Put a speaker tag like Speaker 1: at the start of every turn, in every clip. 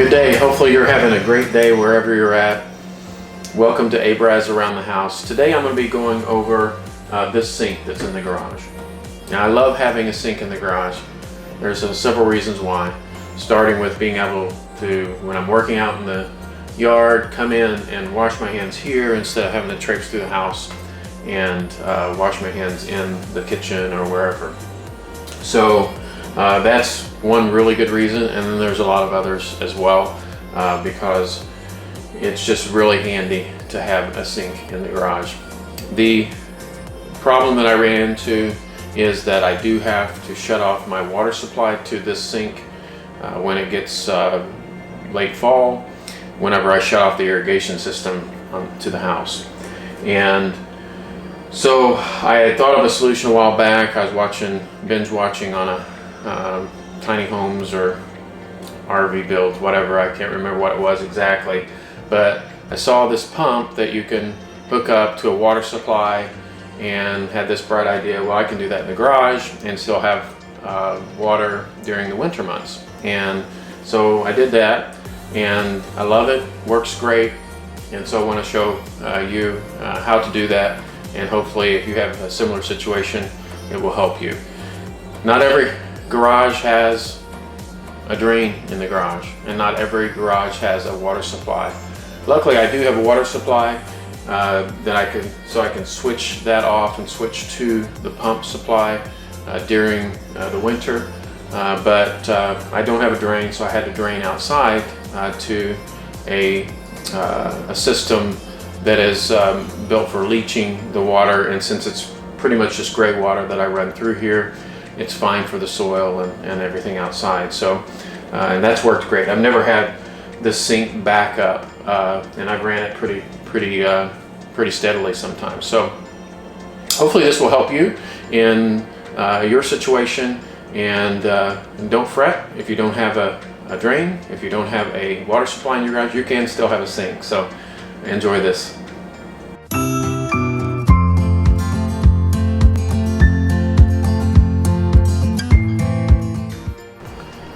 Speaker 1: Good day. Hopefully you're having a great day wherever you're at. Welcome to Abraz Around the House. Today I'm going to be going over this sink that's in the garage. Now I love having a sink in the garage. There's several reasons why. Starting with being able to, when I'm working out in the yard, come in and wash my hands here instead of having to traipse through the house and wash my hands in the kitchen or wherever. So that's one really good reason, and then there's a lot of others as well because it's just really handy to have a sink in the garage. The problem that I ran into is that I do have to shut off my water supply to this sink when it gets late fall, whenever I shut off the irrigation system to the house. And so I had thought of a solution a while back. I was binge watching on a tiny homes or RV builds, whatever, I can't remember what it was exactly, but I saw this pump that you can hook up to a water supply and had this bright idea, well, I can do that in the garage and still have water during the winter months. And so I did that and I love it, works great, and so I want to show you how to do that, and hopefully if you have a similar situation it will help you. Not every garage has a drain in the garage, and not every garage has a water supply. Luckily I do have a water supply that I can switch that off and switch to the pump supply during the winter, but I don't have a drain, so I had to drain outside to a system that is built for leaching the water, and since it's pretty much just gray water that I run through here, it's fine for the soil and everything outside. So and that's worked great. I've never had this sink back up, and I've ran it pretty steadily sometimes. So hopefully this will help you in your situation, and don't fret if you don't have a drain, if you don't have a water supply in your garage, you can still have a sink. So enjoy this.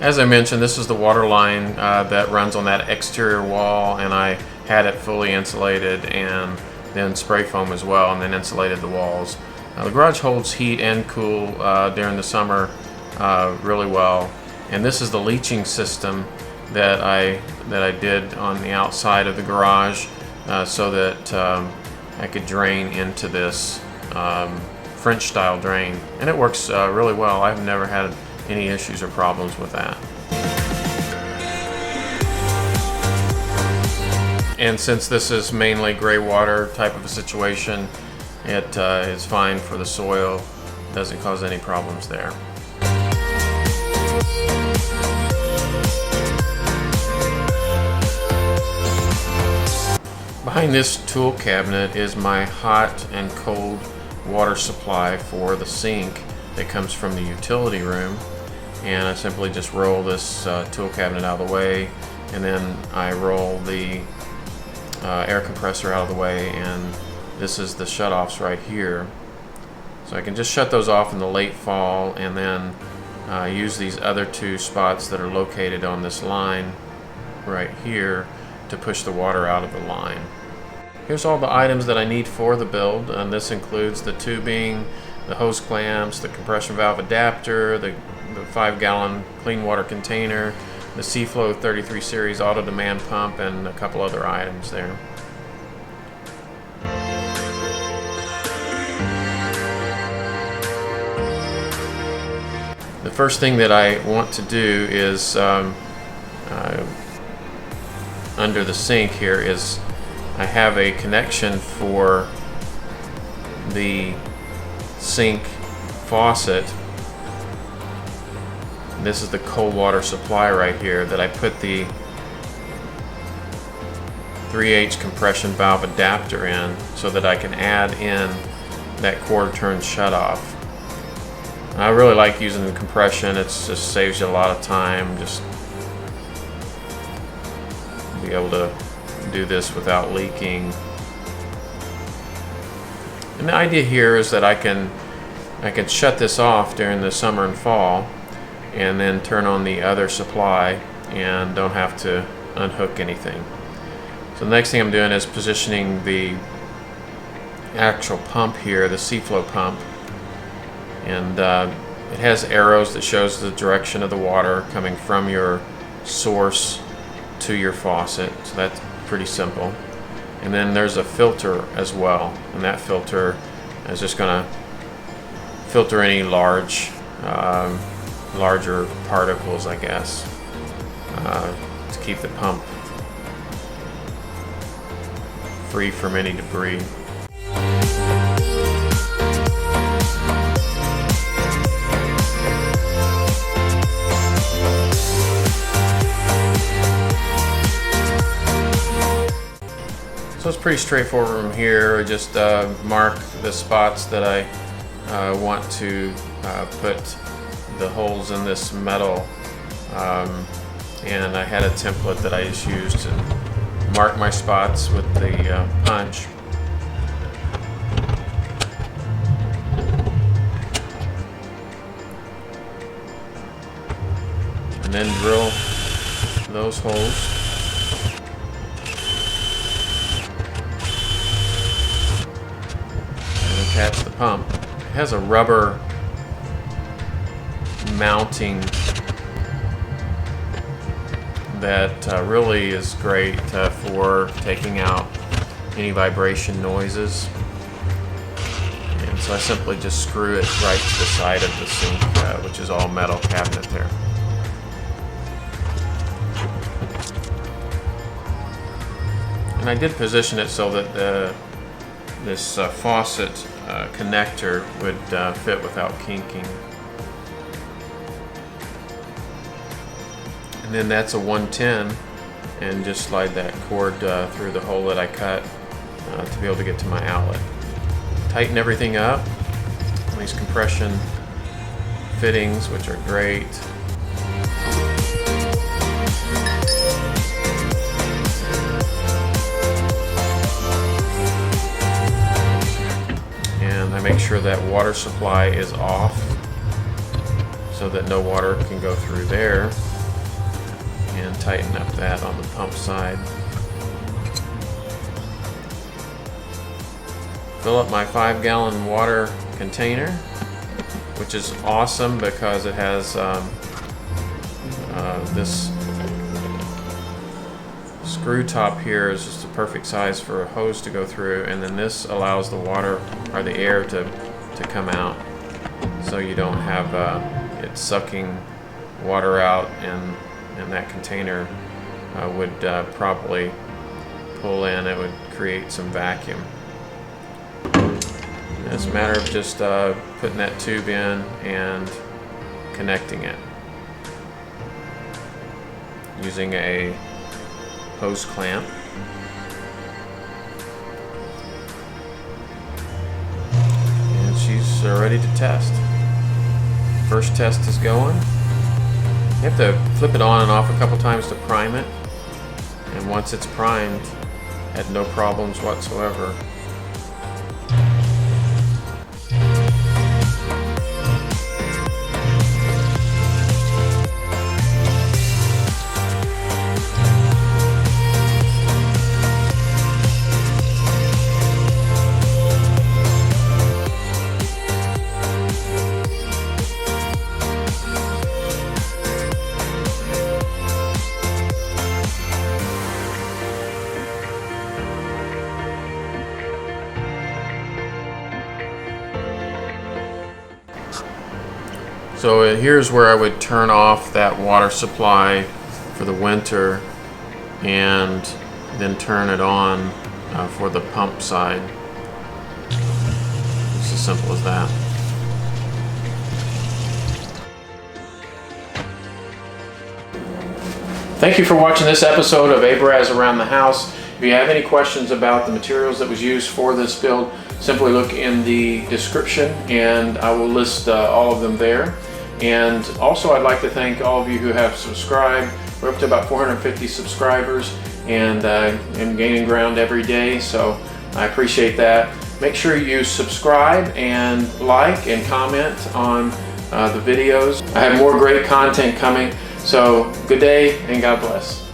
Speaker 1: As I mentioned, this is the water line that runs on that exterior wall, and I had it fully insulated and then spray foam as well, and then insulated the walls. The garage holds heat and cool during the summer really well, and this is the leaching system that I did on the outside of the garage so that I could drain into this French style drain, and it works really well. I've never had any issues or problems with that. And since this is mainly gray water type of a situation, it is fine for the soil, doesn't cause any problems there. Behind this tool cabinet is my hot and cold water supply for the sink that comes from the utility room, and I simply just roll this tool cabinet out of the way, and then I roll the air compressor out of the way, and this is the shutoffs right here. So I can just shut those off in the late fall, and then use these other two spots that are located on this line right here to push the water out of the line. Here's all the items that I need for the build, and this includes the tubing, the hose clamps, the compression valve adapter, the 5-gallon clean water container, the SEAFLO 33 series auto demand pump, and a couple other items there. The first thing that I want to do is under the sink here is I have a connection for the sink faucet. This is the cold water supply right here that I put the 3/8 compression valve adapter in so that I can add in that quarter turn shutoff. I really like using the compression. It just saves you a lot of time. Just be able to do this without leaking. And the idea here is that I can shut this off during the summer and fall, and then turn on the other supply and don't have to unhook anything. So the next thing I'm doing is positioning the actual pump here, the SEAFLO pump, and it has arrows that shows the direction of the water coming from your source to your faucet, so that's pretty simple. And then there's a filter as well, and that filter is just going to filter any larger particles, I guess, to keep the pump free from any debris. So it's pretty straightforward from here. I just mark the spots that I want to put the holes in this metal, and I had a template that I just used to mark my spots with the punch. And then drill those holes. Attach the pump. It has a rubber mounting that really is great for taking out any vibration noises. And so I simply just screw it right to the side of the sink, which is all metal cabinet there. And I did position it so that this faucet connector would fit without kinking. And then that's a 110, and just slide that cord through the hole that I cut to be able to get to my outlet. Tighten everything up. These compression fittings, which are great. I make sure that water supply is off so that no water can go through there, and tighten up that on the pump side. Fill up my 5-gallon water container, which is awesome because it has this screw top here is just the perfect size for a hose to go through, and then this allows the water or the air to come out, so you don't have it sucking water out, and that container would probably pull in. It would create some vacuum. And it's a matter of just putting that tube in and connecting it using a hose clamp. And she's ready to test. First test is going. You have to flip it on and off a couple times to prime it. And once it's primed, had no problems whatsoever. So here's where I would turn off that water supply for the winter and then turn it on for the pump side. It's as simple as that. Thank you for watching this episode of Abraz Around the House. If you have any questions about the materials that was used for this build, simply look in the description and I will list all of them there. And also I'd like to thank all of you who have subscribed. We're up to about 450 subscribers and gaining ground every day, so I appreciate that. Make sure you subscribe and like and comment on the videos. I have more great content coming. So good day and God bless.